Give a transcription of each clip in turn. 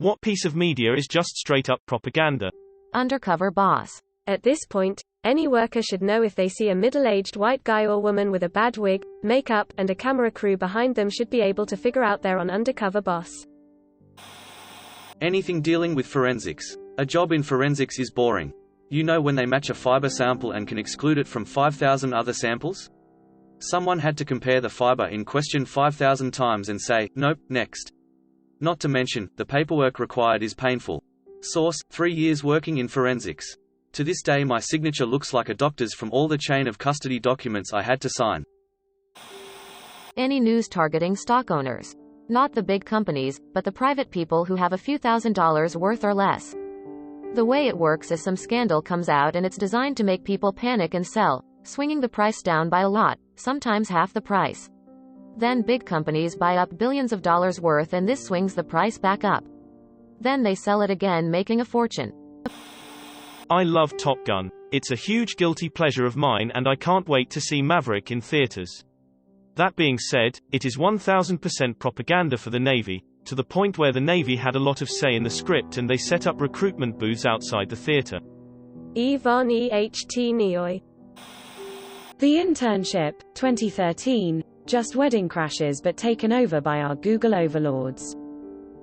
What piece of media is just straight-up propaganda? Undercover boss. At this point, any worker should know if they see a middle-aged white guy or woman with a bad wig, makeup, and a camera crew behind them should be able to figure out they're an undercover boss. Anything dealing with forensics. A job in forensics is boring. You know when they match a fiber sample and can exclude it from 5,000 other samples? Someone had to compare the fiber in question 5,000 times and say, nope, next. Not to mention, the paperwork required is painful. Source, 3 years working in forensics. To this day my signature looks like a doctor's from all the chain of custody documents I had to sign. Any news targeting stock owners. Not the big companies, but the private people who have a few $1,000s worth or less. The way it works is some scandal comes out and it's designed to make people panic and sell, swinging the price down by a lot, sometimes half the price. Then big companies buy up billions of dollars worth and this swings the price back up. Then they sell it again, making a fortune. I love Top Gun. It's a huge guilty pleasure of mine and I can't wait to see Maverick in theaters. That being said, it is 1000% propaganda for the Navy, to the point where the Navy had a lot of say in the script and they set up recruitment booths outside the theater. Yvonne E.H.T. Neoy. The Internship, 2013, just wedding crashes but taken over by our Google overlords.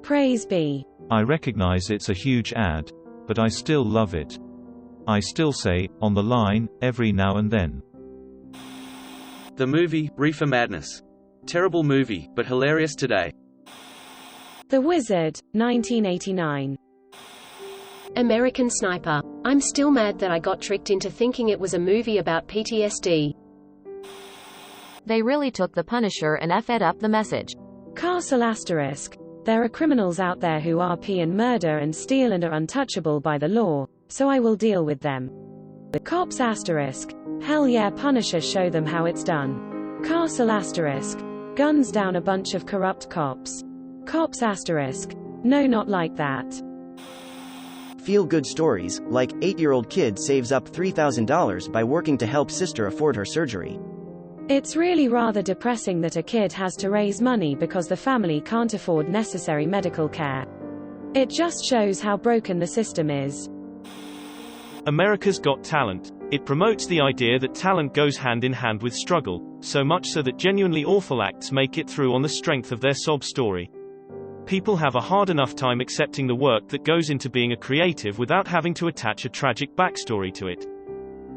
Praise be. I recognize it's a huge ad, but I still love it. I still say, on the line, every now and then. The movie, Reefer Madness. Terrible movie, but hilarious today. The Wizard, 1989. American Sniper. I'm still mad that I got tricked into thinking it was a movie about PTSD. They really took the Punisher and F'd up the message. Castle Asterisk. There are criminals out there who RP and murder and steal and are untouchable by the law, so I will deal with them. The Cops Asterisk. Hell yeah, Punisher, show them how it's done. Castle Asterisk. Guns down a bunch of corrupt cops. Cops Asterisk. No, not like that. Feel-good stories, like 8-year-old kid saves up $3,000 by working to help sister afford her surgery. It's really rather depressing that a kid has to raise money because the family can't afford necessary medical care. It just shows how broken the system is. America's Got Talent. It promotes the idea that talent goes hand in hand with struggle, so much so that genuinely awful acts make it through on the strength of their sob story. People have a hard enough time accepting the work that goes into being a creative without having to attach a tragic backstory to it.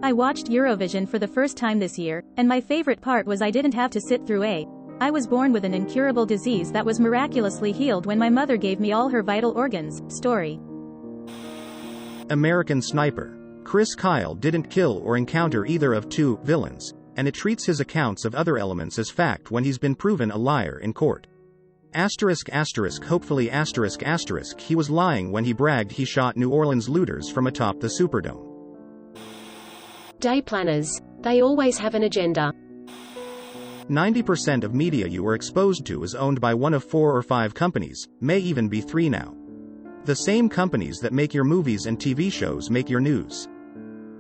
I watched Eurovision for the first time this year, and my favorite part was I didn't have to sit through I was born with an incurable disease that was miraculously healed when my mother gave me all her vital organs. Story. American Sniper. Chris Kyle didn't kill or encounter either of two villains, and it treats his accounts of other elements as fact when he's been proven a liar in court. Hopefully he was lying when he bragged he shot New Orleans looters from atop the Superdome. Day planners. They always have an agenda. 90% of media you are exposed to is owned by one of 4 or 5 companies, may even be 3 now. The same companies that make your movies and TV shows make your news.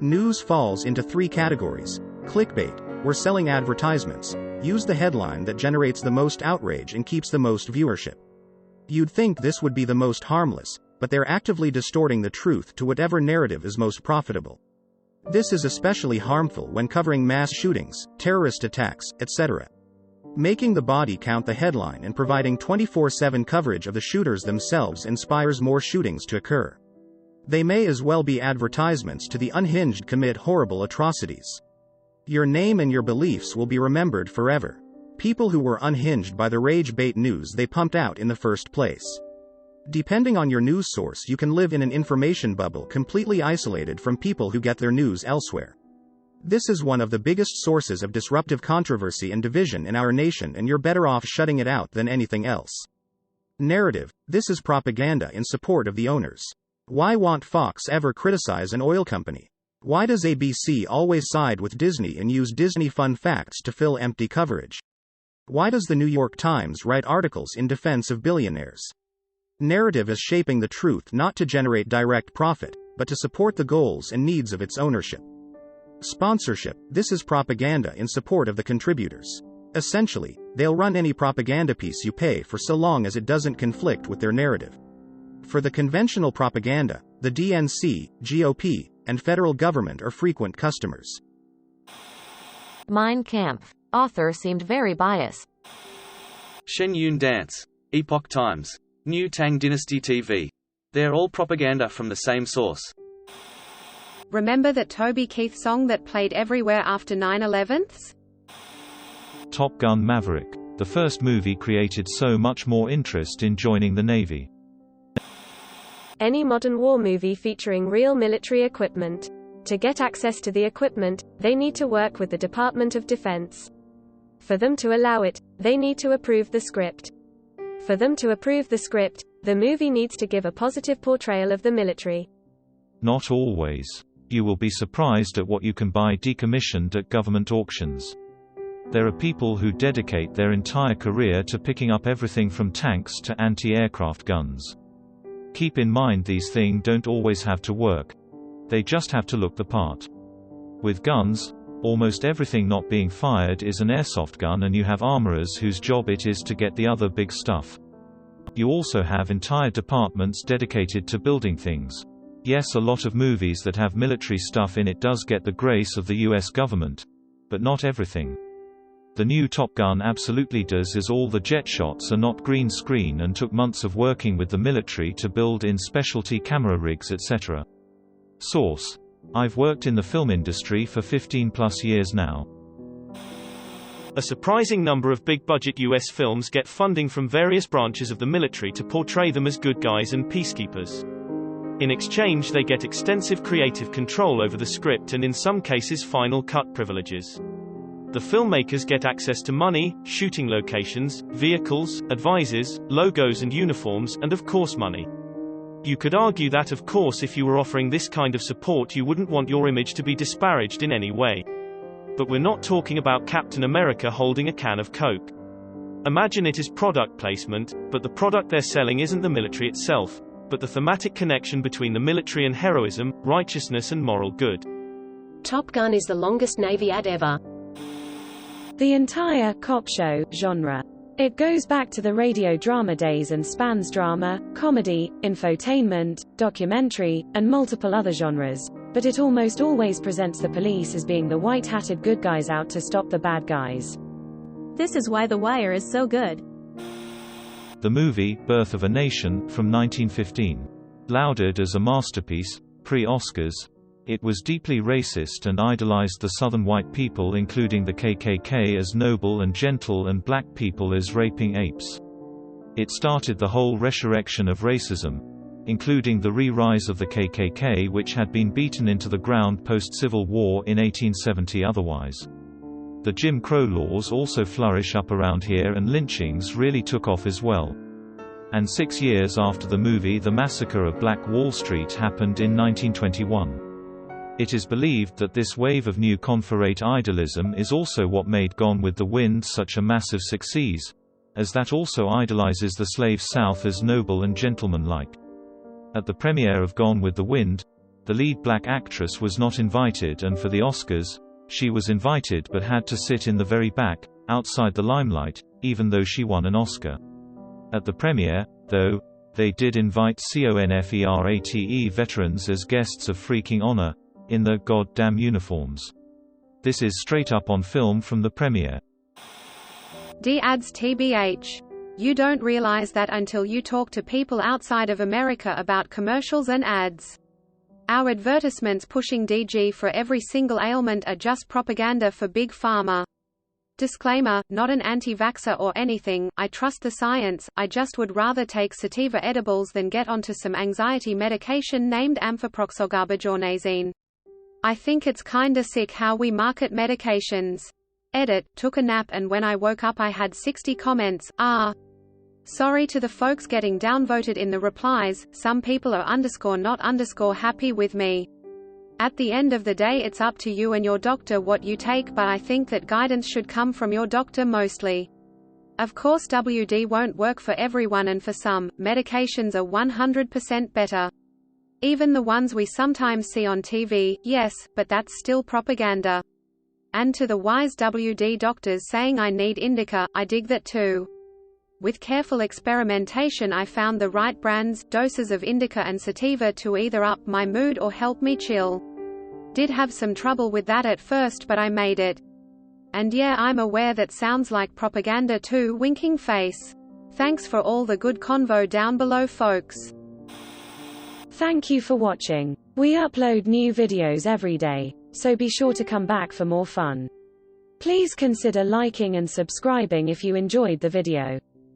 News falls into 3 categories. Clickbait. We're selling advertisements. Use the headline that generates the most outrage and keeps the most viewership. You'd think this would be the most harmless, but they're actively distorting the truth to whatever narrative is most profitable. This is especially harmful when covering mass shootings, terrorist attacks, etc. Making the body count the headline and providing 24/7 coverage of the shooters themselves inspires more shootings to occur. They may as well be advertisements to the unhinged commit horrible atrocities. Your name and your beliefs will be remembered forever. People who were unhinged by the rage bait news they pumped out in the first place. Depending on your news source, you can live in an information bubble completely isolated from people who get their news elsewhere. This is one of the biggest sources of disruptive controversy and division in our nation, and you're better off shutting it out than anything else. Narrative. This is propaganda in support of the owners. Why won't Fox ever criticize an oil company? Why does ABC always side with Disney and use Disney fun facts to fill empty coverage? Why does the New York Times write articles in defense of billionaires? Narrative is shaping the truth not to generate direct profit, but to support the goals and needs of its ownership. Sponsorship. This is propaganda in support of the contributors. Essentially, they'll run any propaganda piece you pay for so long as it doesn't conflict with their narrative. For the conventional propaganda, the DNC, GOP, and federal government are frequent customers. Mein Kampf. Author seemed very biased. Shen Yun Dance. Epoch Times. New Tang Dynasty TV. They're all propaganda from the same source. Remember that Toby Keith song that played everywhere after 9/11? Top Gun Maverick. The first movie created so much more interest in joining the Navy. Any modern war movie featuring real military equipment. To get access to the equipment, they need to work with the Department of Defense. For them to allow it, they need to approve the script. For them to approve the script, the movie needs to give a positive portrayal of the military. Not always. You will be surprised at what you can buy decommissioned at government auctions. There are people who dedicate their entire career to picking up everything from tanks to anti-aircraft guns. Keep in mind these things don't always have to work. They just have to look the part. With guns, almost everything not being fired is an airsoft gun, and you have armorers whose job it is to get the other big stuff. You also have entire departments dedicated to building things. Yes, a lot of movies that have military stuff in it does get the grace of the US government. But not everything. The new Top Gun absolutely does, is all the jet shots are not green screen and took months of working with the military to build in specialty camera rigs, etc. Source: I've worked in the film industry for 15+ years now. A surprising number of big-budget US films get funding from various branches of the military to portray them as good guys and peacekeepers. In exchange, they get extensive creative control over the script and in some cases final cut privileges. The filmmakers get access to money, shooting locations, vehicles, advisors, logos and uniforms, and of course money. You could argue that of course if you were offering this kind of support you wouldn't want your image to be disparaged in any way. But we're not talking about Captain America holding a can of Coke. Imagine it is product placement, but the product they're selling isn't the military itself, but the thematic connection between the military and heroism, righteousness and moral good. Top Gun is the longest Navy ad ever. The entire cop show genre. It goes back to the radio drama days and spans drama, comedy, infotainment, documentary, and multiple other genres, but it almost always presents the police as being the white-hatted good guys out to stop the bad guys. This is why The Wire is so good. The movie, Birth of a Nation, from 1915. Lauded as a masterpiece, pre-Oscars, it was deeply racist and idolized the southern white people including the KKK as noble and gentle and black people as raping apes. It started the whole resurrection of racism, including the re-rise of the KKK, which had been beaten into the ground post-Civil War in 1870 otherwise. The Jim Crow laws also flourish up around here and lynchings really took off as well. And 6 years after the movie, the massacre of Black Wall Street happened in 1921. It is believed that this wave of new Confederate idealism is also what made Gone with the Wind such a massive success, as that also idolizes the slave South as noble and gentlemanlike. At the premiere of Gone with the Wind, the lead black actress was not invited, and for the Oscars, she was invited but had to sit in the very back, outside the limelight, even though she won an Oscar. At the premiere, though, they did invite CONFERATE veterans as guests of freaking honor, in their goddamn uniforms. This is straight up on film from the premiere. D-ads TBH. You don't realize that until you talk to people outside of America about commercials and ads. Our advertisements pushing DG for every single ailment are just propaganda for Big Pharma. Disclaimer, not an anti-vaxxer or anything, I trust the science, I just would rather take sativa edibles than get onto some anxiety medication named amphiproxogarbajournesine. I think it's kinda sick how we market medications. Edit, took a nap and when I woke up I had 60 comments, Sorry to the folks getting downvoted in the replies, some people are not happy with me. At the end of the day it's up to you and your doctor what you take, but I think that guidance should come from your doctor mostly. Of course WD won't work for everyone, and for some, medications are 100% better. Even the ones we sometimes see on TV, yes, but that's still propaganda. And to the wise WD doctors saying I need indica, I dig that too. With careful experimentation I found the right brands, doses of indica and sativa to either up my mood or help me chill. Did have some trouble with that at first but I made it. And yeah, I'm aware that sounds like propaganda too, winking face. Thanks for all the good convo down below folks. Thank you for watching. We upload new videos every day, so be sure to come back for more fun. Please consider liking and subscribing if you enjoyed the video.